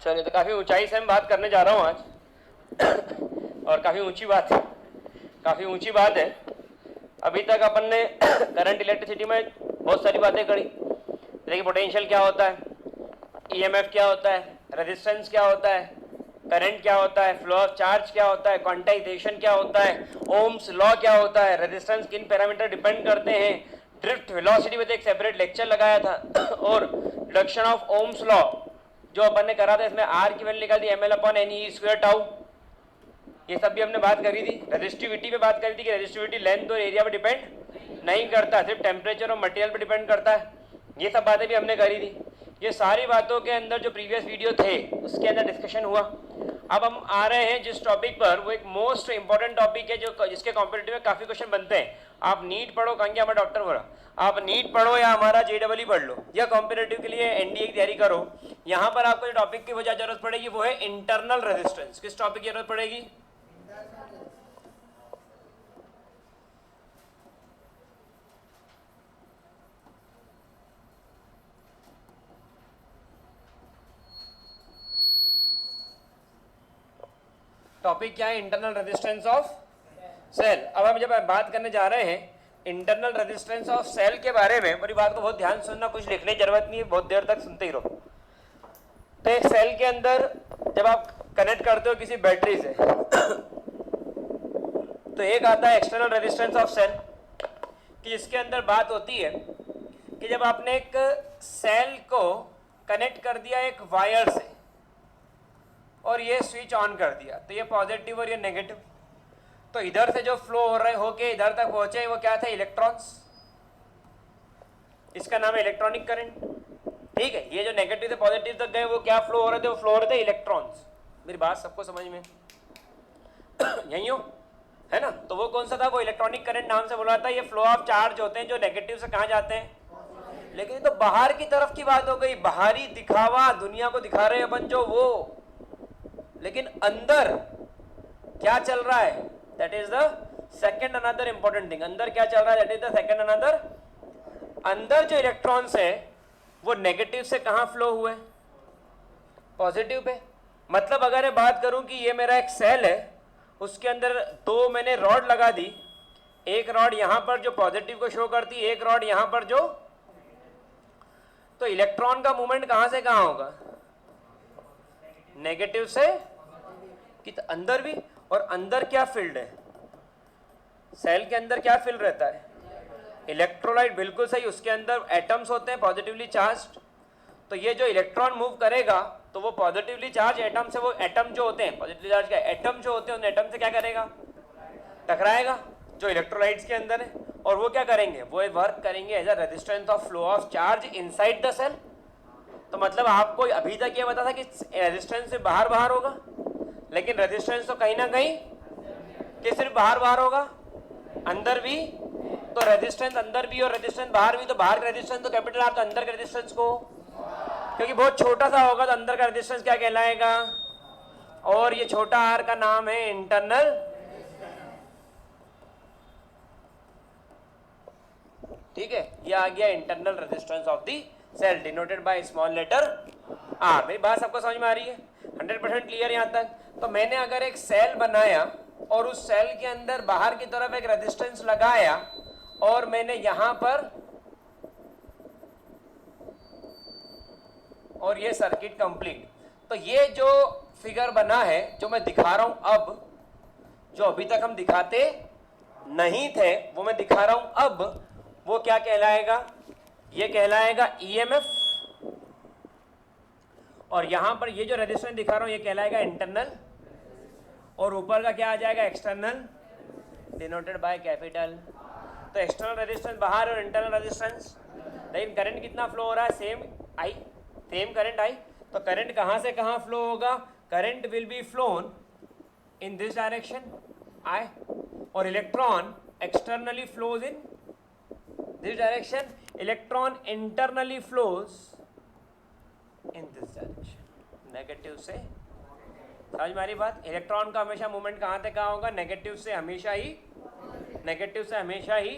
चलिए, तो काफ़ी ऊंचाई से मैं बात करने जा रहा हूँ आज और काफ़ी ऊंची बात है। अभी तक अपन ने करंट इलेक्ट्रिसिटी में बहुत सारी बातें करी। देखिए, पोटेंशियल क्या होता है, ईएमएफ क्या होता है, रेजिस्टेंस क्या होता है, करंट क्या होता है, फ्लो ऑफ चार्ज क्या होता है, क्वांटाइजेशन क्या होता है, ओम्स लॉ क्या होता है, रेजिस्टेंस किन पैरामीटर डिपेंड करते हैं, ड्रिफ्ट वेलोसिटी में तो एक सेपरेट लेक्चर लगाया था और रिडक्शन ऑफ ओम्स लॉ जो अपन ने करा था, इसमें आर की वैल्यू निकाल दी m L upon n e square tau. ये सब भी हमने बात करी थी। रेजिस्टिविटी पे बात करी थी कि रेजिस्टिविटी लेंथ और एरिया पे डिपेंड नहीं करता, सिर्फ टेम्परेचर और मटेरियल पे डिपेंड करता है। ये सब बातें भी हमने करी थी। ये सारी बातों के अंदर जो प्रीवियस वीडियो थे उसके अंदर डिस्कशन हुआ। अब हम आ रहे हैं जिस टॉपिक पर, वो एक मोस्ट इंपॉर्टेंट टॉपिक है जो जिसके कॉम्पिटिटिव में काफ़ी क्वेश्चन बनते हैं। आप नीट पढ़ो, कहेंगे हमारा डॉक्टर बोला, आप नीट पढ़ो या हमारा जेडबल पढ़ लो या कॉम्पिटिटिव के लिए एनडीए की तैयारी करो, यहाँ पर आपको जो टॉपिक की वजह जरूरत पड़ेगी वो है इंटरनल रेजिस्टेंस। किस टॉपिक की जरूरत पड़ेगी? टॉपिक क्या है? Internal resistance of cell. अब हम जब बात करने जा रहे हैं इंटरनल रेजिस्टेंस ऑफ सेल के बारे में, मेरी बात को बहुत ध्यान सुनना, कुछ लिखने की जरूरत नहीं है, बहुत देर तक सुनते ही रहो। तो एक सेल के अंदर जब आप कनेक्ट करते हो किसी बैटरी से तो एक आता है एक्सटर्नल रेजिस्टेंस ऑफ सेल, कि इसके अंदर बात होती है कि जब आपने एक सेल को कनेक्ट कर दिया एक वायर से और ये स्विच ऑन कर दिया, तो ये पॉजिटिव और ये नेगेटिव, तो इधर से जो फ्लो हो रहे होके इधर तक पहुंचे वो क्या थे? इलेक्ट्रॉन्स। इसका नाम है इलेक्ट्रॉनिक करंट। ठीक है, ये जो नेगेटिव से पॉजिटिव तक गए वो क्या फ्लो हो रहे थे? वो फ्लो हो रहे थे इलेक्ट्रॉन्स। मेरी बात सबको समझ में यही हो है ना? तो वो कौन सा था? वो इलेक्ट्रॉनिक करंट नाम से बोला था। ये फ्लो ऑफ चार्ज होते हैं जो नेगेटिव से कहाँ जाते हैं? लेकिन तो बाहर की तरफ की बात हो गई, बाहरी दिखावा, दुनिया को दिखा रहे अपन जो वो, लेकिन अंदर क्या चल रहा है? That is the second another important thing. अंदर क्या चल रहा है? That is the second another. अंदर जो इलेक्ट्रॉन्स है वो नेगेटिव से कहां फ्लो हुए? Positive pay. मतलब अगर मैं बात करूं कि ये मेरा एक सेल है, उसके अंदर दो मैंने रॉड लगा दी, एक रॉड यहां पर जो पॉजिटिव को शो करती, एक रॉड यहां पर जो, तो इलेक्ट्रॉन का मूवमेंट कहां से कहां होगा? नेगेटिव से कि तो अंदर भी। और अंदर क्या फील्ड है? सेल के अंदर क्या फील्ड रहता है? इलेक्ट्रोलाइट। बिल्कुल सही। उसके अंदर एटम्स होते हैं पॉजिटिवली चार्ज्ड। तो ये जो इलेक्ट्रॉन मूव करेगा तो वो पॉजिटिवली चार्ज एटम से, वो एटम जो होते हैं पॉजिटिवली चार्ज का एटम जो होते हैं उन एटम से क्या करेगा? टकराएगा, जो इलेक्ट्रोलाइट्स के अंदर है। और वो क्या करेंगे? वो वर्क करेंगे as a resistance of flow of charge inside the cell. तो मतलब आपको अभी तक ये पता था कि रेजिस्टेंस से बाहर बाहर होगा, लेकिन रेजिस्टेंस तो कहीं ना कहीं कि सिर्फ बाहर बाहर होगा, अंदर भी। तो रेजिस्टेंस अंदर भी और रेजिस्टेंस बाहर भी। तो बाहर का रेजिस्टेंस तो कैपिटल आर, तो अंदर का रेजिस्टेंस को, क्योंकि बहुत छोटा सा होगा तो अंदर का रेजिस्टेंस क्या कहलाएगा? और ये छोटा आर का नाम है इंटरनल। ठीक है, ये आ गया internal resistance of the cell, denoted by small letter R. मेरी बात सबको समझ में आ रही है? 100% क्लियर यहां तक? तो मैंने अगर एक सेल बनाया और उस सेल के अंदर बाहर की तरफ एक रेजिस्टेंस लगाया और मैंने यहां पर, और ये सर्किट कंप्लीट। तो ये जो फिगर बना है जो मैं दिखा रहा हूं अब, जो अभी तक हम दिखाते नहीं थे वो मैं दिखा रहा हूं अब, वो क्या कहलाएगा? ये कहलाएगा ईएमएफ। और यहां पर ये जो रेजिस्टेंस दिखा रहा हूं ये कहलाएगा इंटरनल, और ऊपर का क्या आ जाएगा? External, denoted by capital. तो एक्सटर्नल रेजिस्टेंस बाहर और इंटरनल रेजिस्टेंस। लेकिन करंट कितना फ्लो हो रहा है? Same I, same current I. तो करंट कहां से कहां फ्लो होगा? Current will be flown in this direction I, और electron externally flows in this direction, electron internally flows in this direction, negative से। समझ में आ रही बात? इलेक्ट्रॉन का हमेशा मूवमेंट कहां से कहां होगा? नेगेटिव से हमेशा ही, नेगेटिव से हमेशा ही।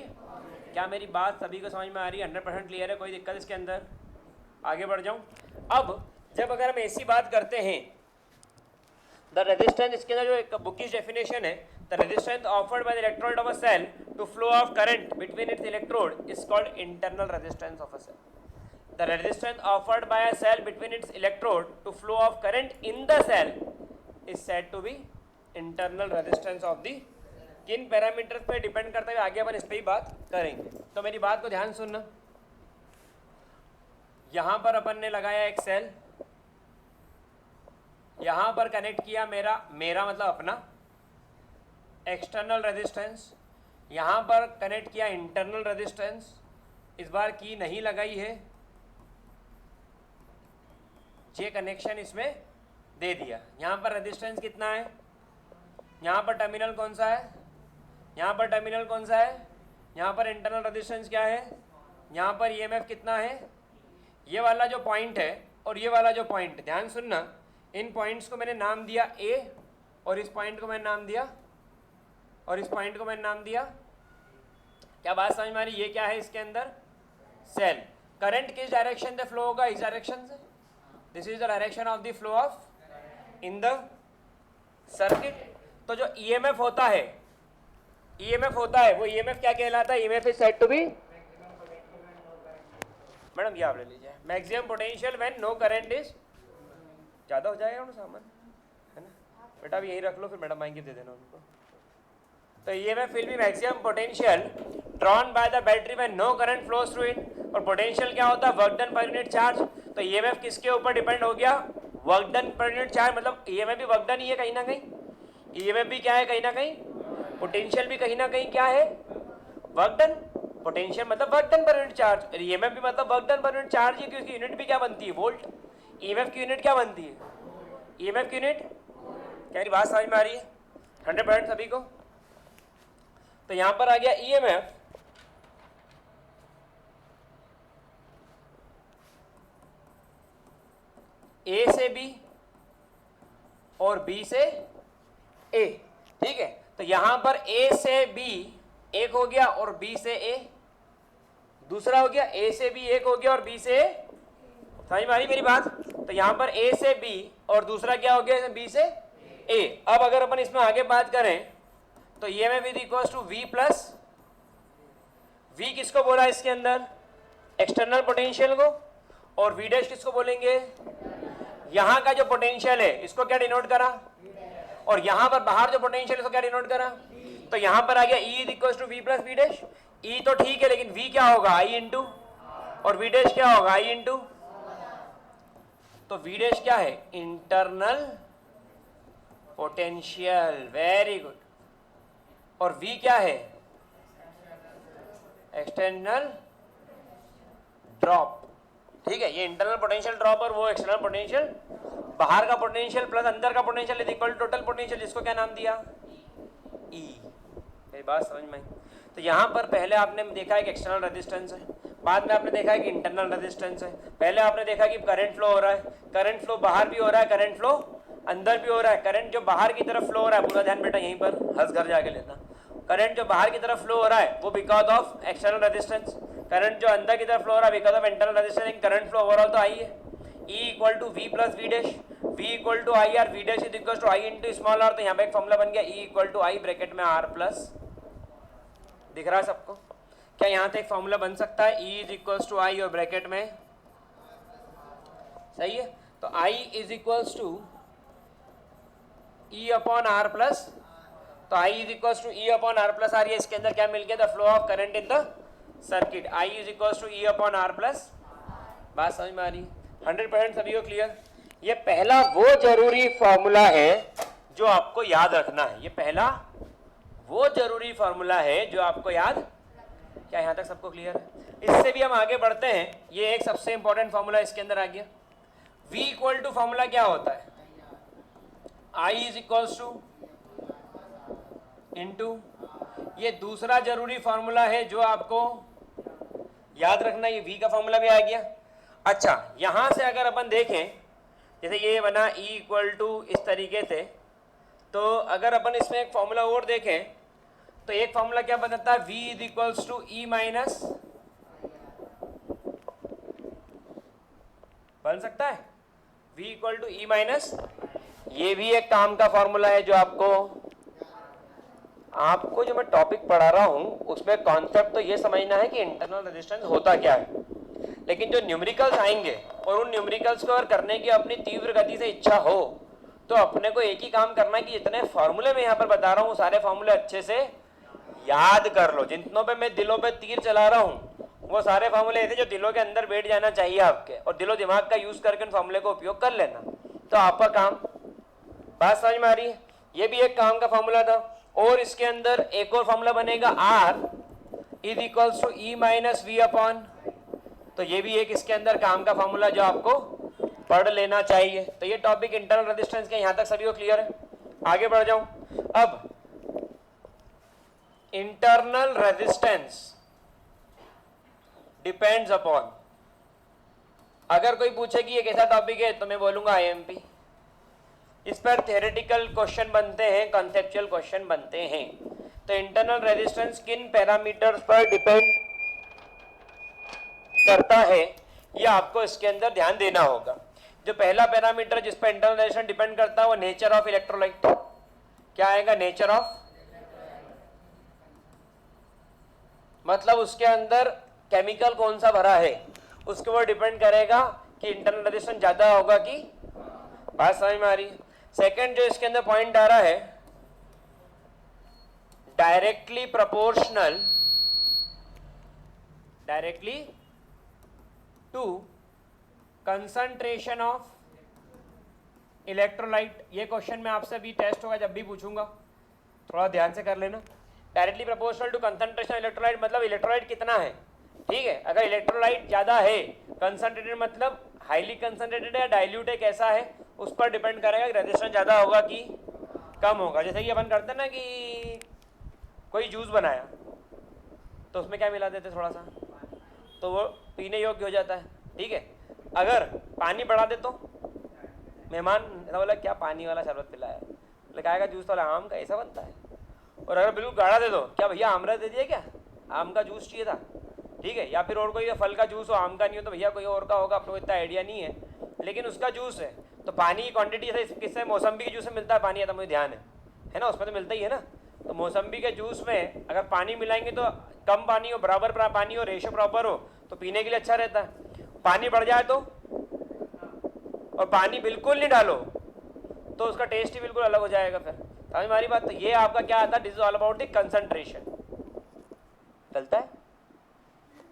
क्या मेरी बात सभी को समझ में आ रही है? 100% क्लियर है? कोई दिक्कत इसके अंदर? आगे बढ़ जाऊं। अब जब अगर हम ऐसी बात करते हैं, द रेजिस्टेंस, इसके अंदर जो एक बुकिश डेफिनेशन है, the resistance offered by the electrode of a cell to flow of current between its electrode is called internal resistance of a cell. The resistance offered by a cell between its electrode to flow of current in the cell is said to be internal resistance of the. किन parameters पे depend करता है आगे अपन इस पे ही बात करेंगे. तो मेरी बात को ध्यान सुनना. यहां पर अपन ने लगाया एक सेल, यहां पर कनेक्ट किया मेरा मतलब अपना एक्सटर्नल रेजिस्टेंस, यहां पर कनेक्ट किया इंटरनल रेजिस्टेंस. इस बार की नहीं लगाई है, ये कनेक्शन इसमें दे दिया. यहाँ पर रेजिस्टेंस कितना है, यहाँ पर टर्मिनल कौन सा है, यहाँ पर टर्मिनल कौन सा है, यहाँ पर इंटरनल रेजिस्टेंस क्या है, यहाँ पर ईएमएफ कितना है. ये वाला जो पॉइंट है और ये वाला जो पॉइंट, ध्यान सुनना, इन पॉइंट्स को मैंने नाम दिया ए, और इस पॉइंट को मैंने नाम दिया, और इस पॉइंट को मैंने नाम दिया. क्या बात समझ में आ रही. ये क्या है, इसके अंदर सेल. करंट किस डायरेक्शन से फ्लो होगा, इस डायरेक्शन से. This is the direction of the flow of in the circuit. तो जो ईएमएफ होता है, ईएमएफ होता है, वो ईएमएफ क्या कहलाता है, EMF is said to be, madam ये आप ले लीजिए, maximum potential when no current is. ज़्यादा हो जाएगा ना सामान, है ना बेटा, अब यही रख लो, फिर मैडम आएंगे दे देना उनको. तो EMF will be maximum potential drawn by the battery when no current flows through it. और पोटेंशियल क्या होता है, work done per unit charge. तो ईएमएफ किसके ऊपर डिपेंड हो गया, work done per unit charge. मतलब ईएमएफ भी वर्क डन ही है कहीं ना कहीं, ईएमएफ भी क्या है कहीं ना कहीं, पोटेंशियल भी कहीं ना कहीं क्या है, वर्क डन. पोटेंशियल मतलब work done per unit charge, EMF भी मतलब work done per unit charge है, क्योंकि यूनिट भी क्या बनती है, वोल्ट. ईएमएफ की यूनिट क्या बनती है, ईएमएफ की यूनिट. क्या मेरी बात समझ में आ रही है 100% सभी को. तो यहां पर आ गया ईएमएफ ए से बी और बी से ए. ठीक है, तो यहां पर ए से बी एक हो गया और बी से ए दूसरा हो गया. ए से बी एक हो गया और बी से ए. समझ में आ रही मेरी बात. तो यहां पर ए से बी और दूसरा क्या हो गया, बी से ए. अब अगर अपन इसमें आगे बात करें तो EMF is equal to V plus V. किसको बोला इसके अंदर, एक्सटर्नल पोटेंशियल को. और वी डैश किसको बोलेंगे, यहां का जो पोटेंशियल है इसको क्या डिनोट करा, और यहां पर बाहर जो पोटेंशियल इसको क्या डिनोट करा. तो यहां पर आ गया E is equal to V plus V dash. E तो ठीक है, लेकिन वी क्या होगा, आई इंटू, और वी डैश क्या होगा, आई इंटू. तो वी डैश क्या है, इंटरनल पोटेंशियल. Very good. और वी क्या है, एक्सटर्नल ड्रॉप. ठीक है, ये इंटरनल पोटेंशियल ड्रॉप और वो एक्सटर्नल पोटेंशियल, बाहर का पोटेंशियल प्लस अंदर का potential is equal total potential, जिसको क्या नाम दिया, ई. मेरी बात समझ में आई. तो यहां पर पहले आपने देखा है कि एक्सटर्नल रेजिस्टेंस है, बाद में आपने देखा है कि इंटरनल रेजिस्टेंस है. पहले आपने देखा कि करंट फ्लो हो रहा है, करंट फ्लो बाहर भी हो रहा है, करंट फ्लो अंदर भी हो रहा है. करंट जो बाहर की तरफ फ्लो हो रहा है, पूरा ध्यान बेटा यहीं पर हंस घर जाके लेना, करंट जो बाहर की तरफ फ्लो हो रहा है वो because of external resistance. Current जो अंदर की तरफ फ्लो हो रहा है because of internal resistance. Current flow overall तो आई है. E equal to V plus V dash, V equal to I R, V dash is equal to I into small R. तो यहाँ पे एक फॉर्मूला बन गया, E equal to I bracket में R plus. दिख रहा है सबको, क्या यहाँ से एक फॉर्मूला बन सकता है, E is equal to I और ब्रैकेट में, सही है. तो I is equal to E upon R plus. तो I is equal to E upon R plus R. ये इसके अंदर क्या मिल गया, the flow of current in the circuit. I is equal to E upon R plus. बात समझ में आ रही, 100% सभी को क्लियर. ये पहला वो जरूरी फॉर्मूला है जो आपको याद रखना है. ये पहला वो जरूरी फॉर्मूला है जो आपको याद, क्या यहाँ तक सबको क्लियर है. इससे भी हम आगे बढ़ते हैं. ये एक सबसे इंपॉर्टेंट फॉर्मूला इसके अंदर आ गया. V इक्वल टू फॉर्मूला क्या होता है, I is equal two into. ये दूसरा जरूरी फॉर्मूला है जो आपको याद रखना. ये V का फॉर्मूला भी आ गया. अच्छा, यहां से अगर अपन देखें, जैसे ये बना E इक्वल टू इस तरीके से, तो अगर अपन इसमें एक फॉर्मूला और देखें तो एक फॉर्मूला क्या बनता है, V is equals to E minus, बन सकता है V equal to E minus, ये भी एक काम का फॉर्मूला है जो आपको जो मैं टॉपिक पढ़ा रहा हूं उसमें कॉन्सेप्ट तो ये समझना है कि इंटरनल रेजिस्टेंस होता क्या है, लेकिन जो न्यूमेरिकल्स आएंगे और उन न्यूमेरिकल्स को अगर करने की अपनी तीव्र गति से इच्छा हो तो अपने को एक ही काम करना है कि जितने फॉर्मूले मैं यहाँ पर बता रहा हूँ सारे फॉर्मूले अच्छे से याद कर लो। जितनों पे मैं दिलों पे तीर चला रहा हूँ वो सारे फॉर्मूले ऐसे जो दिलों के अंदर बैठ जाना चाहिए आपके, और दिलो दिमाग का यूज करके उन फॉर्मूले को उपयोग कर लेना, तो आपका काम। बात समझ में आ रही है? ये भी एक काम का फॉर्मूला था। और इसके अंदर एक और फॉर्मूला बनेगा R is equals to E minus V upon, तो ये भी एक इसके अंदर काम का फॉर्मूला जो आपको पढ़ लेना चाहिए। तो ये टॉपिक इंटरनल रेजिस्टेंस के यहां तक सभी को क्लियर है। आगे बढ़ जाऊं। अब इंटरनल रेजिस्टेंस डिपेंड्स अपॉन, अगर कोई पूछे कि ये कैसा टॉपिक है तो मैं बोलूंगा आईएमपी। इस पर थ्योरेटिकल क्वेश्चन बनते हैं, कॉन्सेप्चुअल क्वेश्चन बनते हैं। तो इंटरनल रेजिस्टेंस किन पैरामीटर्स पर डिपेंड करता है ये आपको इसके अंदर ध्यान देना होगा। जो पहला पैरामीटर जिस पर इंटरनल रेजिस्टेंस डिपेंड करता है वो नेचर ऑफ इलेक्ट्रोलाइट। क्या आएगा? नेचर ऑफ, मतलब उसके अंदर केमिकल कौन सा भरा है उसके ऊपर डिपेंड करेगा कि इंटरनल रेजिस्टेंस ज्यादा होगा कि। बात समझ में आ रही है? सेकंड जो इसके अंदर पॉइंट आ रहा है, directly to concentration of electrolyte. ये क्वेश्चन में आपसे अभी टेस्ट होगा जब भी पूछूंगा, थोड़ा ध्यान से कर लेना। Directly proportional to concentration electrolyte मतलब इलेक्ट्रोलाइट कितना है, ठीक है। अगर इलेक्ट्रोलाइट ज्यादा है, कंसंट्रेटेड मतलब हाईली कंसंट्रेटेड है, डाइल्यूट है, कैसा है, उस पर डिपेंड करेगा कि रेजिस्टेंस ज्यादा होगा कि कम होगा। जैसे कि अपन करते हैं ना कि कोई जूस बनाया तो उसमें क्या मिला देते थोड़ा सा, तो वो पीने योग्य हो जाता है, ठीक है। अगर पानी बढ़ा दे तो मेहमान बोला क्या पानी वाला शरबत पिलाया, लगाएगा जूस वाला आम का, ऐसा बनता है। और अगर बिल्कुल गाढ़ा दे दो, क्या भैया आमरस दे दिया, क्या आम का जूस चाहिए था, ठीक है। या फिर और कोई फल का जूस हो, आम का नहीं हो तो भैया कोई और का होगा, आपको इतना आइडिया नहीं है, लेकिन उसका जूस है। तो पानी की क्वांटिटी जैसे किससे, मौसम्बी के जूस में मिलता है पानी, तो मुझे ध्यान है ना, उसमें तो मिलता ही है ना। तो मौसम्बी के जूस में अगर पानी मिलाएंगे तो कम पानी हो, बराबर पानी हो, रेशो प्रॉपर हो, तो पीने के लिए अच्छा रहता है। पानी बढ़ जाए तो, और पानी बिल्कुल नहीं डालो तो उसका टेस्ट ही बिल्कुल अलग हो जाएगा। फिर समझ हमारी बात। तो ये आपका क्या आता है, this is all about the concentration. डलता है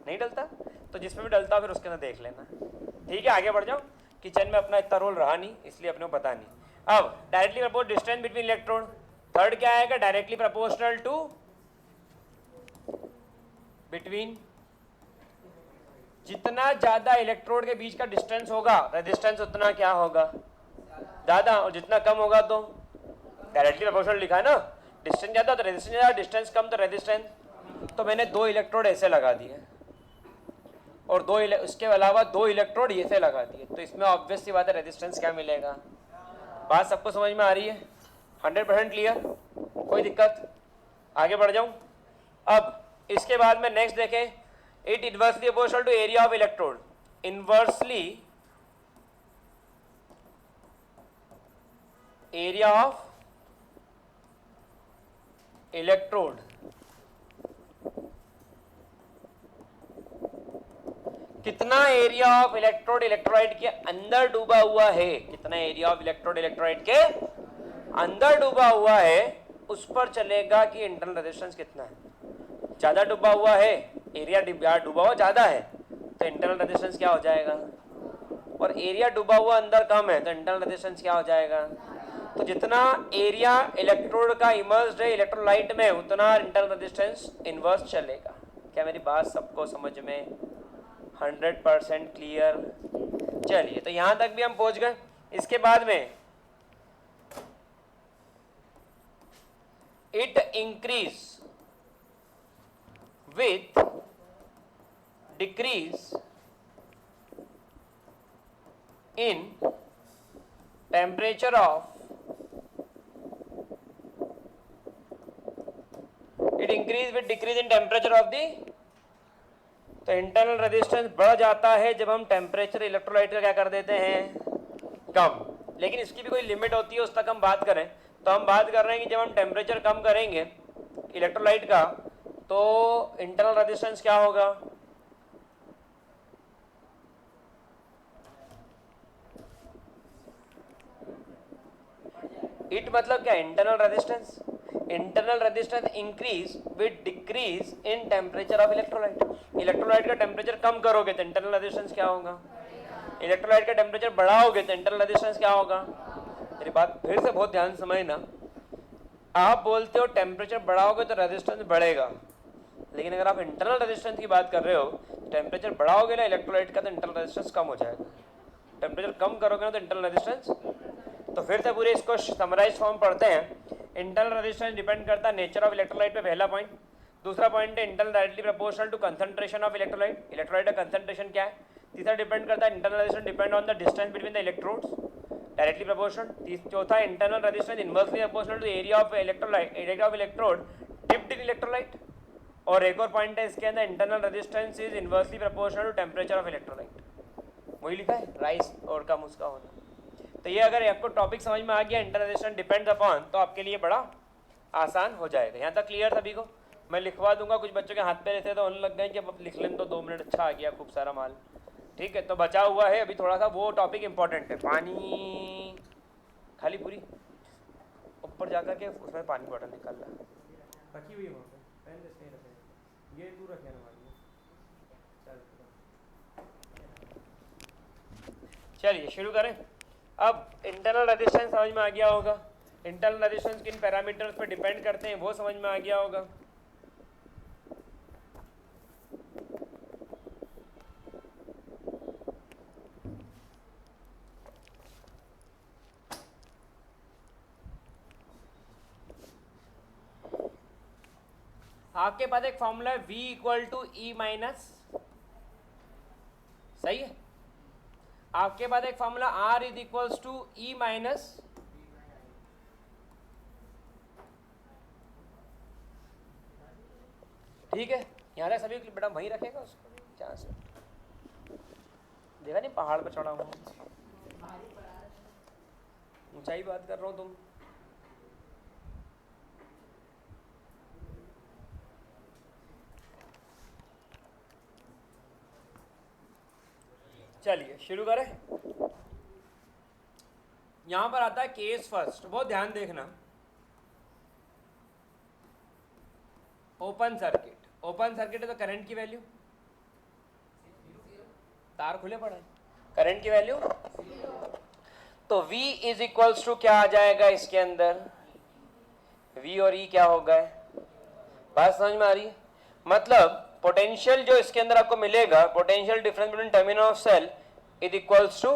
नहीं डलता, तो जिसमें भी डलता फिर उसके अंदर देख लेना, ठीक है। आगे बढ़ जाओ। किचन में अपना इतना रोल रहा नहीं इसलिए अपने को पता नहीं। अब directly proportional distance between electron, third क्या आएगा, डायरेक्टली प्रपोर्शनल टू बिटवीन, जितना ज्यादा इलेक्ट्रोड के बीच का डिस्टेंस होगा रेजिस्टेंस उतना क्या होगा, ज्यादा, और जितना कम होगा तो डायरेक्टली प्रोपोर्शनल लिखा है ना, डिस्टेंस ज्यादा तो रेजिस्टेंस ज्यादा, डिस्टेंस कम तो रेजिस्टेंस। तो मैंने दो इलेक्ट्रोड ऐसे लगा दिए और इसके अलावा दो इलेक्ट्रोड ये से लगा दिए, तो इसमें ऑब्वियस सी बात है रेजिस्टेंस क्या मिलेगा। बात सबको समझ में आ रही है? 100% क्लियर, कोई दिक्कत? आगे बढ़ जाऊं। अब इसके बाद में नेक्स्ट देखें, it inversely proportional to area of electrode. Inversely area of electrode, कितना एरिया ऑफ इलेक्ट्रोड इलेक्ट्रोलाइट के अंदर डूबा हुआ है, कितना एरिया ऑफ इलेक्ट्रोड इलेक्ट्रोलाइट के अंदर डूबा हुआ है, उस पर चलेगा कि इंटरनल रेजिस्टेंस कितना है। ज्यादा डूबा हुआ है, एरिया डूबा हुआ ज्यादा है, तो इंटरनल रेजिस्टेंस क्या हो जाएगा, और एरिया डूबा हुआ अंदर कम है तो इंटरनल रेजिस्टेंस क्या हो जाएगा। तो जितना एरिया इलेक्ट्रोड का इमर्स्ड है इलेक्ट्रोलाइट में उतना इंटरनल रेजिस्टेंस इनवर्स चलेगा। क्या मेरी बात सबको समझ में 100% क्लियर? चलिए, तो यहां तक भी हम पहुंच गए। इसके बाद में it increase with decrease in temperature of, it increase with decrease in temperature of the. तो इंटरनल रेजिस्टेंस बढ़ जाता है जब हम टेम्परेचर इलेक्ट्रोलाइट का क्या कर देते हैं, कम, लेकिन इसकी भी कोई लिमिट होती है, उस तक हम बात करें तो हम बात कर रहे हैं कि जब हम टेम्परेचर कम करेंगे इलेक्ट्रोलाइट का तो इंटरनल रेजिस्टेंस क्या होगा, इट मतलब क्या, internal resistance, internal resistance increase with decrease in temperature of electrolyte. Electrolyte का टेम्परेचर कम करोगे तो इंटरनल रेजिस्टेंस क्या होगा, इलेक्ट्रोलाइट का टेम्परेचर बढ़ाओगे तो इंटरनल रेजिस्टेंस क्या होगा। मेरी बात फिर से बहुत ध्यान से समझना, आप बोलते हो टेम्परेचर बढ़ाओगे तो रेजिस्टेंस बढ़ेगा, लेकिन अगर आप इंटरनल रेजिस्टेंस की बात कर रहे हो, टेम्परेचर बढ़ाओगे ना इलेक्ट्रोलाइट का तो इंटरनल रेजिस्टेंस कम हो जाएगा, टेम्परेचर कम करोगे ना तो इंटरनल रेजिस्टेंस। तो फिर से पूरे इसको समराइज फॉर्म पढ़ते हैं। इंटरनल रेजिस्टेंस डिपेंड करता है नेचर ऑफ इलेक्ट्रोलाइट पे, पहला पॉइंट। दूसरा पॉइंट है internal directly proportional to concentration of electrolyte, electrolyte का कंसंट्रेशन क्या है। तीसरा डिपेंड करता है internal resistance depend on the distance between the electrodes, directly proportional. चौथा internal resistance inversely proportional to area of electrolyte, area of electrode dipped in electrolyte. और एक और पॉइंट है इसके अंदर, internal resistance is inversely proportional to temperature of electrolyte, वही लिखा है, राइस और कम उसका होना। तो ये अगर आपको टॉपिक समझ में आ गया इंटरनल रेजिस्टेंस डिपेंड्स अपॉन, तो आपके लिए बड़ा आसान हो जाएगा। यहाँ तक क्लियर सभी को, मैं लिखवा दूंगा, कुछ बच्चों के हाथ पे रहते तो होने लग गए कि अब लिख लें तो 2 मिनट, अच्छा आ गया खूब सारा माल, ठीक है। तो बचा हुआ है अभी थोड़ा सा वो टॉपिक इंपॉर्टेंट है, पानी खाली पूरी ऊपर जाकर के उसमें पानी बॉटल निकालना रखी हुई है वहाँ पे, पहले से रखे, ये दूर रखे हमारी। चलिए शुरू करें। अब इंटरनल रेजिस्टेंस समझ में आ गया होगा, इंटरनल रेजिस्टेंस किन पैरामीटर्स पर डिपेंड करते हैं वो समझ में आ गया होगा। आपके पास एक फॉर्मूला है V equal to E minus, सही है। आपके पास एक formula R is equals to E minus ठीक है। यहाँ तक सभी बेटा वहीं रखेगा उसको, जहाँ से देखा नहीं पहाड़ पर चढ़ा हूँ, ऊंचाई बात कर रहा हूँ तुम। चलिए शुरू करें। यहां पर आता है केस फर्स्ट, बहुत ध्यान देखना। ओपन सर्किट, ओपन सर्किट है तो करंट की वैल्यू, तार खुले पड़े, करंट की वैल्यू तो V इज इक्वल्स टू क्या आ जाएगा इसके अंदर, V और E क्या होगा, बात समझ में आ रही है। मतलब पोटेंशियल जो इसके अंदर आपको मिलेगा, potential difference between terminal of cell is equals to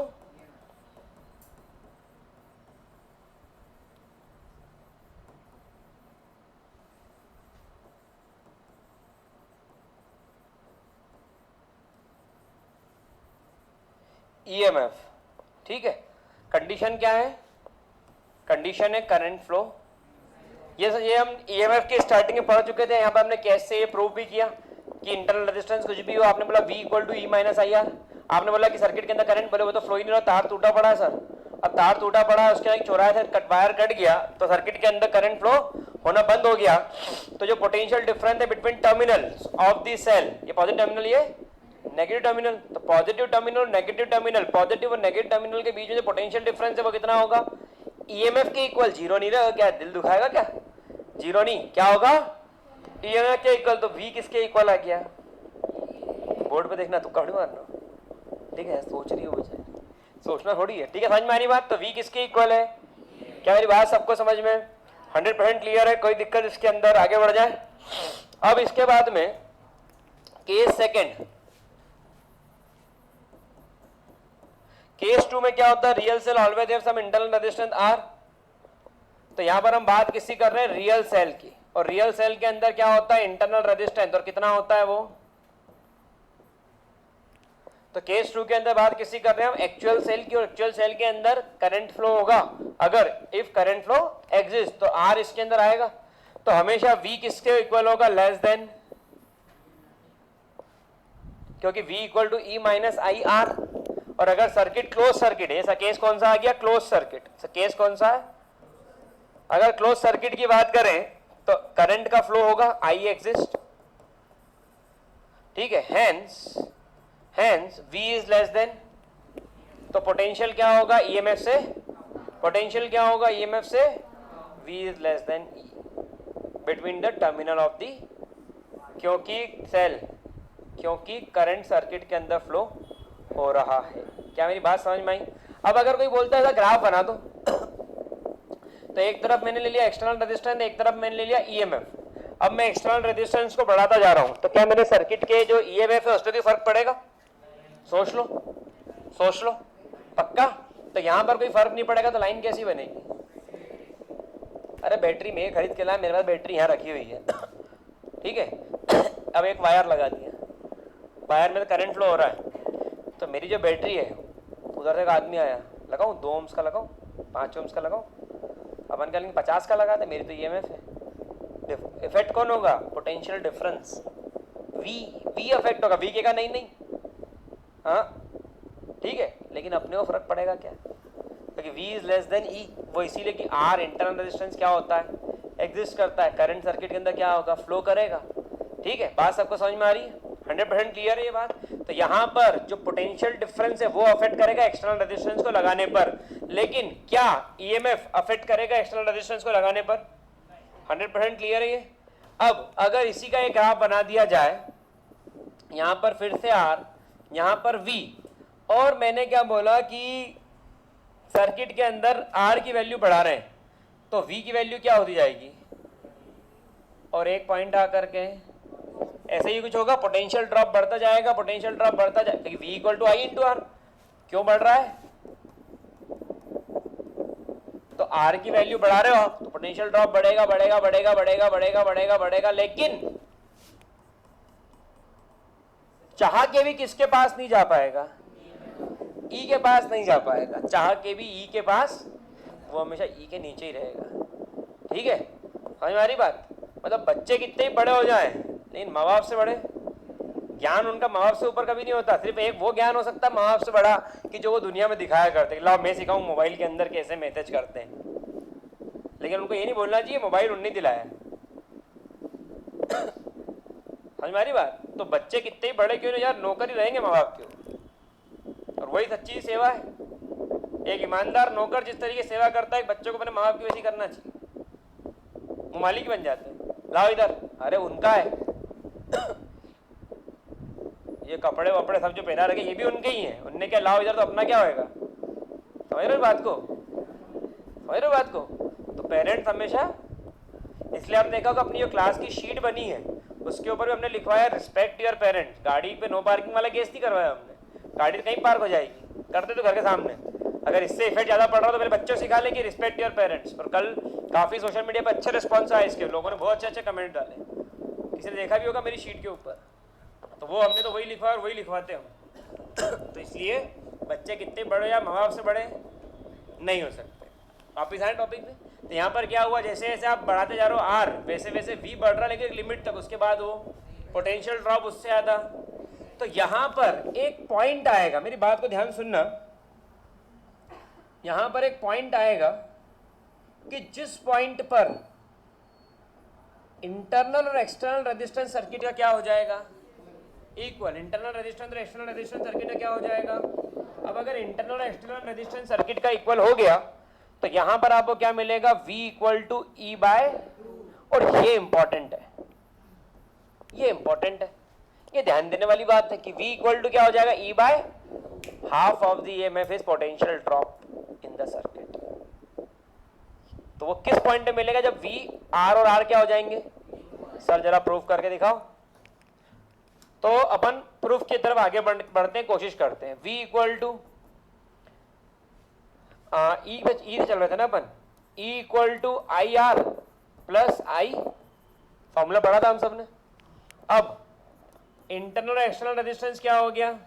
EMF, ठीक है। कंडीशन क्या है, कंडीशन है करंट फ्लो। ये हम EMF के स्टार्टिंग में पढ़ चुके थे, यहाँ पर हमने कैसे ये प्रूव भी किया कि इंटरनल रेजिस्टेंस कुछ भी हो, आपने बोला V equal to E minus I R, आपने बोला कि सर्किट के अंदर करंट, बोले वो तो फ्लो ही नहीं रहा, तार टूटा पड़ा है सर। अब तार टूटा पड़ा है, उसके एक चौराहे से वायर कट गया तो सर्किट के अंदर करंट फ्लो होना बंद हो गया। तो जो पोटेंशियल डिफरेंस है between terminal of the cell, ये पॉजिटिव टर्मिनल, ये नेगेटिव टर्मिनल, तो positive terminal negative terminal, positive और नेगेटिव टर्मिनल के बीच में जो पोटेंशियल डिफरेंस है वो कितना होगा, EMF के इक्वल, जीरो नहीं रहेगा क्या, दिल दुखाएगा क्या, जीरो नहीं, क्या होगा EMF के इक्वल, तो V किसके इक्वल आ गया, बोर्ड पे देखना, तुक्का नहीं मारना, ठीक है, सोच रही हो बेचारी, सोचना थोड़ी है, ठीक है, समझ में आ रही बात। तो V किसके इक्वल है, क्या मेरी बात सबको समझ में 100% क्लियर है, कोई दिक्कत इसके अंदर, आगे बढ़ जाए। अब इसके बाद में केस सेकंड, केस 2 में क्या होता है, real cell always have some internal resistance R। तो यहां पर हम बात किसकी कर रहे हैं, रियल सेल की, और रियल सेल के अंदर क्या होता है, इंटरनल रेजिस्टेंस, और कितना होता है वो। तो केस 2 के अंदर बात किसी कर रहे हैं हम, एक्चुअल सेल की, और एक्चुअल सेल के अंदर करंट फ्लो होगा, अगर इफ करंट फ्लो एग्जिस्ट तो R इसके अंदर आएगा। तो हमेशा V किसके इक्वल होगा, लेस देन, क्योंकि V equal to E minus I R, और अगर सर्किट क्लोज सर्किट है, ऐसा केस कौन सा आ गया, क्लोज सर्किट, केस कौन सा है, अगर क्लोज सर्किट की बात करें तो करंट का फ्लो होगा I एग्जिस्ट, ठीक है, hence V is less than, तो पोटेंशियल क्या होगा ईएमएफ से, पोटेंशियल क्या होगा ईएमएफ से, V is less than E between the terminal of the, क्योंकि करंट सर्किट के अंदर फ्लो हो रहा है। क्या मेरी बात समझ में आई? अब अगर कोई बोलता है ग्राफ बना दो, तो एक तरफ मैंने ले लिया एक्सटर्नल रेजिस्टेंस, एक तरफ मैंने ले लिया ईएमएफ, अब मैं एक्सटर्नल रेजिस्टेंस को बढ़ाता जा रहा हूं, तो क्या मेरे सर्किट के जो ईएमएफ है उस पर भी फर्क पड़ेगा? सोच लो पक्का। तो यहां पर कोई फर्क नहीं पड़ेगा तो लाइन कैसी बनेगी? अरे बैटरी में खरीद के लाया, मेरे पास बैटरी यहाँ रखी हुई है, ठीक है, अब एक वायर लगा दिया, वायर में करंट फ्लो हो रहा है, तो मेरी जो बैटरी है, उधर से एक आदमी आया, लगाऊं 2 ओम्स का लगाऊं, 5 ओम्स का लगाऊं, अपन क्या लेंगे 50 का लगा दे, मेरी तो ईएमएफ है, इफेक्ट कौन होगा, पोटेंशियल डिफरेंस, वी अफेक्ट होगा, वी के का नहीं, हाँ ठीक है, लेकिन अपने को फर्क पड़ेगा क्या, क्योंकि V is less than E, वो इसीलिए कि R इंटरनल रेजिस्टेंस क्या होता है, एग्जिस्ट करता है, करंट सर्किट के अंदर क्या होगा, फ्लो करेगा, ठीक है, बात सबको समझ में आ रही है, 100% क्लियर है ये बात। तो यहाँ पर जो पोटेंशियल डिफरेंस है वो अफेक्ट करेगा एक्सटर्नल रेजिस्टेंस को लगाने पर, लेकिन क्या ईएमएफ अफेक्ट करेगा एक्सटर्नल रेजिस्टेंस को लगाने पर? 100% क्लियर है ये। अब अगर इसी का एक ग्राफ बना दिया जाए, यहाँ पर फिर से R, यहाँ पर V, और मैंने क्या बोला कि सर्किट के अंदर R की वैल्यू बढ़ा रहे हैं, तो V की वैल्यू क्या होती जाएगी, और एक पॉइंट आकर के ऐसे ही कुछ होगा, पोटेंशियल ड्रॉप बढ़ता जाएगा, पोटेंशियल ड्रॉप बढ़ता जाएगा, V equal to I into R, क्यों बढ़ रहा है, तो R की वैल्यू बढ़ा रहे हो आप, तो पोटेंशियल ड्रॉप बढ़ेगा बढ़ेगा बढ़ेगा बढ़ेगा बढ़ेगा बढ़ेगा बढ़ेगा, लेकिन चाह के भी किसके पास नहीं जा पाएगा, E के पास नहीं जा पाएगा, चाह के भी E के पास, वो हमेशा E के नीचे ही रहेगा, ठीक है, समझ में आ रही बात? मतलब बच्चे कितने ही बड़े हो जाएं, लेकिन माँ बाप से बड़े, ज्ञान उनका माँ बाप से ऊपर कभी नहीं होता, सिर्फ एक वो ज्ञान हो सकता है माँ बाप से बड़ा कि जो वो दुनिया में दिखाया करते हैं, लाओ मैं सिखाऊं मोबाइल के अंदर कैसे मैसेज करते हैं, लेकिन उनको ये नहीं बोलना चाहिए मोबाइल उन्होंने दिलाया। समझ में आ रही बात? तो बच्चे कितने ही बड़े क्यों नहीं यार, नौकर ही रहेंगे माँ बाप के, और वही सच्ची सेवा है। एक ईमानदार नौकर जिस तरीके सेवा करता है बच्चों को अपने माँ बाप की वैसी करना चाहिए, वो मालिक बन जाते हैं। लाओ इधर, अरे उनका है ये कपड़े वपड़े सब जो पहना रखे ये भी उनके ही हैं, उनने क्या, लाओ इधर, तो अपना क्या होएगा? समझ रहे हो बात को, समझ रहे हो बात को? तो पेरेंट्स हमेशा, इसलिए आपने देखा होगा अपनी जो क्लास की शीट बनी है उसके ऊपर भी हमने लिखवाया रिस्पेक्ट योर पेरेंट्स। गाड़ी पे नो पार्किंग वाला केस नहीं करवाया हमने, गाड़ी कहीं पार्क हो जाएगी, करते तो घर के सामने। अगर इससे इफेक्ट ज्यादा पड़ रहा हो तो मेरे बच्चों सिखा ले कि रिस्पेक्ट योर पेरेंट्स। और कल काफी सोशल मीडिया पर अच्छे रिस्पॉन्स आए इसके, लोगों ने बहुत अच्छे अच्छे कमेंट डाले, किसी ने देखा भी होगा मेरी शीट के ऊपर, तो वो हमने तो वही लिखा और वही लिखवाते हम। तो इसलिए बच्चे कितने बड़े या माँ बाप से बड़े नहीं हो सकते। वापिस आए टॉपिक पे, तो यहाँ पर क्या हुआ, जैसे जैसे आप बढ़ाते जा रहे हो आर, वैसे वैसे वी बढ़ रहा, लेकिन एक लिमिट तक, उसके बाद वो पोटेंशियल ड्रॉप उससे ज़्यादा। तो यहाँ पर एक पॉइंट आएगा, मेरी बात को ध्यान सुनना, यहाँ पर एक पॉइंट आएगा कि जिस पॉइंट पर इंटरनल और एक्सटर्नल रेजिस्टेंस सर्किट का क्या हो जाएगा, इक्वल। इंटरनल रेजिस्टेंस और एक्सटर्नल रेजिस्टेंस सर्किट का क्या हो जाएगा। अब अगर इंटरनल और एक्सटर्नल रेजिस्टेंस सर्किट का इक्वल हो गया तो यहां पर आपको क्या मिलेगा, V equal to E by, और ये इंपॉर्टेंट है, ये इंपॉर्टेंट है, ये ध्यान देने वाली बात है कि V इक्वल टू क्या हो जाएगा, E by half of the EMF is potential drop in the circuit. तो वो किस पॉइंट पे मिलेगा, जब V, R और R क्या हो जाएंगे। सर जरा प्रूफ करके दिखाओ। तो अपन प्रूफ की तरफ आगे बढ़ते हैं, कोशिश करते हैं। V इक्वल टू ई से चल रहे थे ना अपन, E equal to I R plus I, formula पढ़ा था हम सब ने। अब इंटरनल और एक्सटर्नल रेजिस्टेंस क्या हो गया,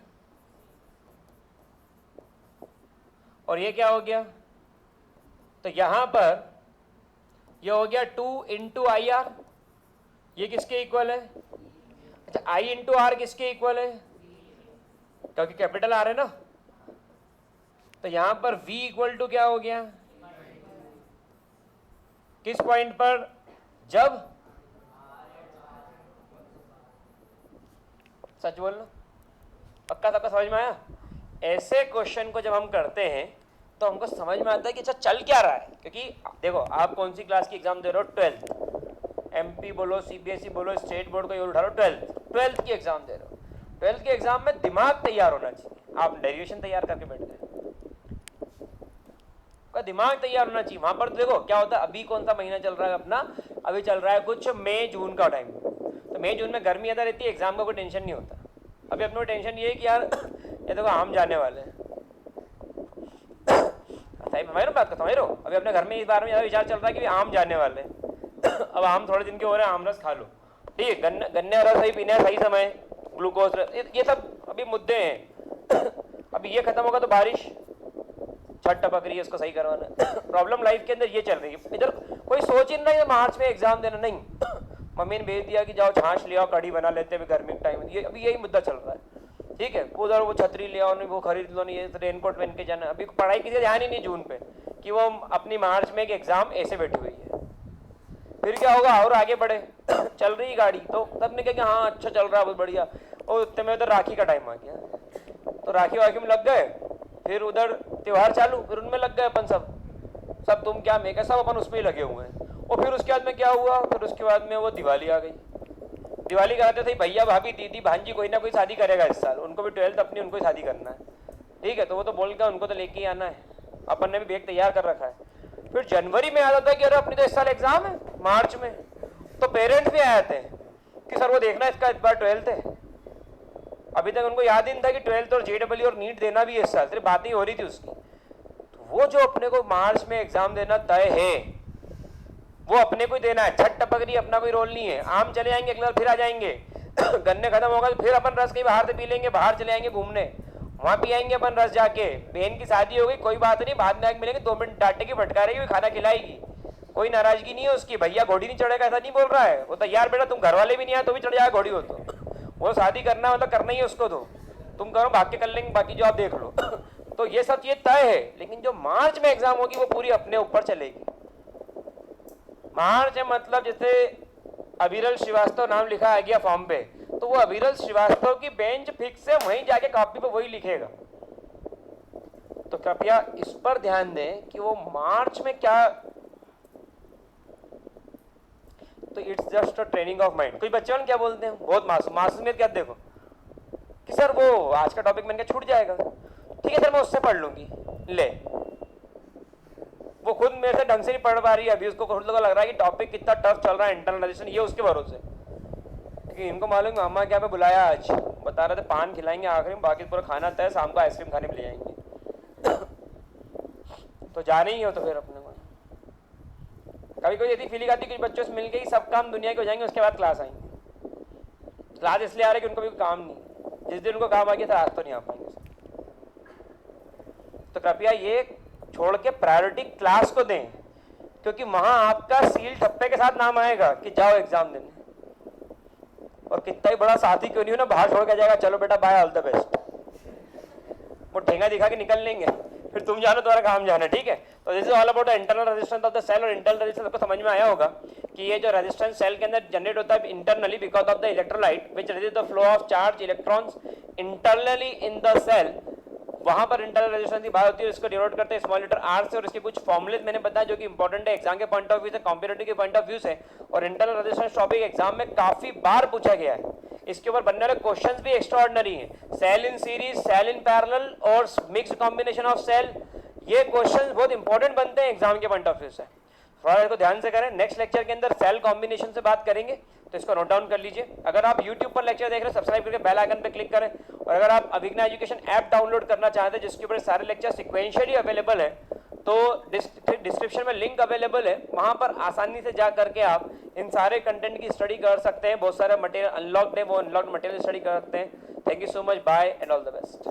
और ये क्या हो गया, तो यहां पर ये हो गया 2 इंटू आई आर, ये किसके इक्वल है, अच्छा I इंटू आर किसके इक्वल है, क्योंकि कैपिटल आर है ना, तो यहां पर v इक्वल टू क्या हो गया, किस पॉइंट पर, जब, सच बोलना, पक्का सबका समझ में आया। ऐसे क्वेश्चन को जब हम करते हैं तो हमको समझ में आता है कि अच्छा चल क्या रहा है, क्योंकि देखो आप कौन सी क्लास की एग्जाम दे रहे हो, 12th, एमपी बोलो, सीबीएसई बोलो, स्टेट बोर्ड का ये उठा लो, 12th की एग्जाम दे रहे हो। 12th की एग्जाम में दिमाग तैयार होना चाहिए, आप डेरिवेशन तैयार करके बैठ गए, दिमाग तैयार होना चाहिए। वहां पर देखो क्या होता है, अभी कौन सा महीना चल रहा है अपना, अभी चल रहा है कुछ मई जून का टाइम, तो मई जून में गर्मी ज़्यादा रहती है, एग्जाम का कोई टेंशन नहीं होता। अभी अपने को टेंशन ये है कि यार ये देखो आम जाने वाले हैं, सही समझ रहे हो बात को, समझ रहे हो। अभी अपने घर में इस बार में ज़्यादा विचार चल रहा है कि आम जाने वाले हैं अब आम थोड़े दिन के हो रहे हैं, आम रस खा लो, ठीक है, गन्ने रस सही पीना है, सही समय, ग्लूकोज, ये सब अभी मुद्दे हैं अभी ये खत्म होगा तो बारिश, छठ टपक रही है, उसको सही करवाना प्रॉब्लम लाइफ के अंदर ये चल रही है। इधर कोई सोच ही नहीं मार्च में एग्जाम देना, नहीं मम्मी ने भेज दिया कि जाओ छाछ ले आओ, कढ़ी बना लेते हैं गर्मी के टाइम में, ये अभी यही मुद्दा चल रहा है, ठीक है। उधर वो छतरी ले आओ, नहीं वो खरीद लो, नहीं ये रेनकोट पहन के जाना, अभी पढ़ाई किसी ध्यान ही नहीं जून पे कि वो अपनी मार्च में एक एग्जाम ऐसे बैठी हुई है। फिर क्या होगा, और आगे बढ़े चल रही गाड़ी, तो तब ने कहा कि हाँ अच्छा चल रहा है बहुत बढ़िया, और उतने में उधर राखी का टाइम आ गया, तो राखी वाखी में लग गए, फिर उधर त्योहार चालू, फिर उनमें लग गए अपन सब तुम क्या मैं क्या, सब अपन उसमें ही लगे हुए हैं। और फिर उसके बाद में क्या हुआ, फिर उसके बाद में वो दिवाली आ गई, दिवाली कराते थे भैया भाभी दीदी भांजी कोई ना कोई शादी करेगा इस साल, उनको भी 12th अपनी उनको ही शादी करना है, ठीक है, तो वो तो बोल गया उनको तो लेके ही आना है, अपन ने भी बैग तैयार कर रखा है। फिर जनवरी में आ जाता है कि अरे अपनी तो इस साल एग्जाम है मार्च में, तो पेरेंट्स भी आए थे कि सर वो देखना इसका इस बार 12th है। अभी तक उनको याद ही नहीं था कि 12th और JEE और नीट देना भी है इस साल, सिर्फ बात ही हो रही थी उसकी। तो वो जो अपने को मार्च में एग्जाम देना तय है वो अपने को ही देना है, छठ टपक रही अपना कोई रोल नहीं है, आम चले जाएंगे अगले फिर आ जाएंगे गन्ने खत्म होगा तो फिर अपन रस कहीं बाहर से पी लेंगे, बाहर चले जाएंगे घूमने, वहां पी आएंगे अपन रस जाके, बहन की शादी हो गई कोई बात नहीं, बाद में आके मिलेंगे 2 मिनट डांटेगी फटकारेगी, खाना खिलाएगी, कोई नाराजगी नहीं है उसकी, भैया घोड़ी नहीं चढ़ेगा ऐसा नहीं बोल रहा है वो, तैयार बेटा तुम घर वाले भी नहीं आए तो भी चढ़ जाएगा घोड़ी, हो तो वो शादी करना मतलब करना ही है उसको, तो तुम करो भाग के कर लेंगे, बाकी जो आप देख लो तो ये सब चीज तय है। लेकिन जो मार्च में एग्जाम होगी वो पूरी अपने ऊपर चलेगी। मार्च में मतलब जैसे अविरल श्रीवास्तव नाम लिखा आ गया फॉर्म पे, तो वो अविरल श्रीवास्तव की बेंच फिक्स है, वहीं जाके कॉपी पे वही लिखेगा। तो कृपया इस पर ध्यान दें कि वो मार्च में क्या, तो it's just a training of mind. कोई बच्चे क्या बोलते हैं बहुत मासूमियत क्या, देखो कि सर वो आज का टॉपिक मैंने छूट जाएगा, ठीक है सर मैं उससे पढ़ लूंगी, ले वो खुद मेरे से ढंग से नहीं पढ़ पा रही है, अभी उसको खुद लग रहा है कि टॉपिक कितना टफ चल रहा है इंटरनलाइजेशन, ये उसके भरोसे, लेकिन इनको मालूम अम्मा क्या पे बुलाया आज, बता रहे थे पान खिलाएंगे आखिरी में, बाकी पूरा खाना तय, शाम को आइसक्रीम खाने में ले जाएंगे तो जाने ही हो तो फिर अपने को कभी कोई यदि फीलिंग आती है कि बच्चों से मिल गई सब काम दुनिया के हो जाएंगे, उसके बाद क्लास आएंगे, क्लास इसलिए आ रहे कि उनको भी काम नहीं, जिस दिन उनको काम आ गया था आज तो नहीं आ पाएंगे। तो कृपया ये छोड़ के प्रायोरिटी क्लास को दें, क्योंकि वहां आपका सील ठप्पे के साथ नाम आएगा कि जाओ एग्जाम देने, और कितना ही बड़ा साथी क्यों नहीं हो ना, बाहर छोड़ के जाएगा चलो बेटा बाय ऑल द बेस्ट, वो ठेंगा दिखा के निकल लेंगे, फिर तुम जानो तुम्हारा काम जाना, ठीक है। तो this is all about the internal resistance of the cell. और इंटरनल रेजिस्टेंस आपको समझ में आया होगा कि ये जो रेजिस्टेंस सेल के अंदर जनरेट होता है internally because of the electrolyte which resist the flow of charge electrons internally in the cell, वहां पर इंटरनल रेजिस्टेंस की बात होती है, इसको डिनोट करते हैं स्मॉल लेटर r से, और इसके कुछ फॉर्मुले मैंने बताया जो कि इंपॉर्टेंट है एग्जाम के पॉइंट ऑफ व्यू से, कॉम्पिटिटिव के पॉइंट ऑफ व्यू से, और इंटरनल रेजिस्टेंस टॉपिक एग्जाम में काफी बार पूछा गया है, इसके ऊपर बनने वाले क्वेश्चंस भी एक्स्ट्राऑर्डिनरी हैं, cell in series, cell in parallel और मिक्स्ड कॉम्बिनेशन ऑफ सेल, ये क्वेश्चंस बहुत इंपॉर्टेंट बनते हैं एग्जाम के पॉइंट ऑफ व्यू से, थोड़ा इसको ध्यान से करें। नेक्स्ट लेक्चर के अंदर सेल कॉम्बिनेशन से बात करेंगे, तो इसको नोट डाउन कर लीजिए। अगर आप YouTube पर लेक्चर देख रहे हैं सब्सक्राइब करके बेल आइकन पर क्लिक करें, और अगर आप अभिज्ञा एजुकेशन ऐप डाउनलोड करना चाहते हैं जिसके ऊपर सारे लेक्चर सिक्वेंशियली अवेलेबल है, तो डिस्क्रिप्शन में लिंक अवेलेबल है, वहां पर आसानी से जा करके आप इन सारे कंटेंट की स्टडी कर सकते हैं। बहुत सारे मटेरियल अनलॉक्ड है, वो अनलॉक्ड मटेरियल स्टडी कर सकते हैं। Thank you so much, bye and all the best.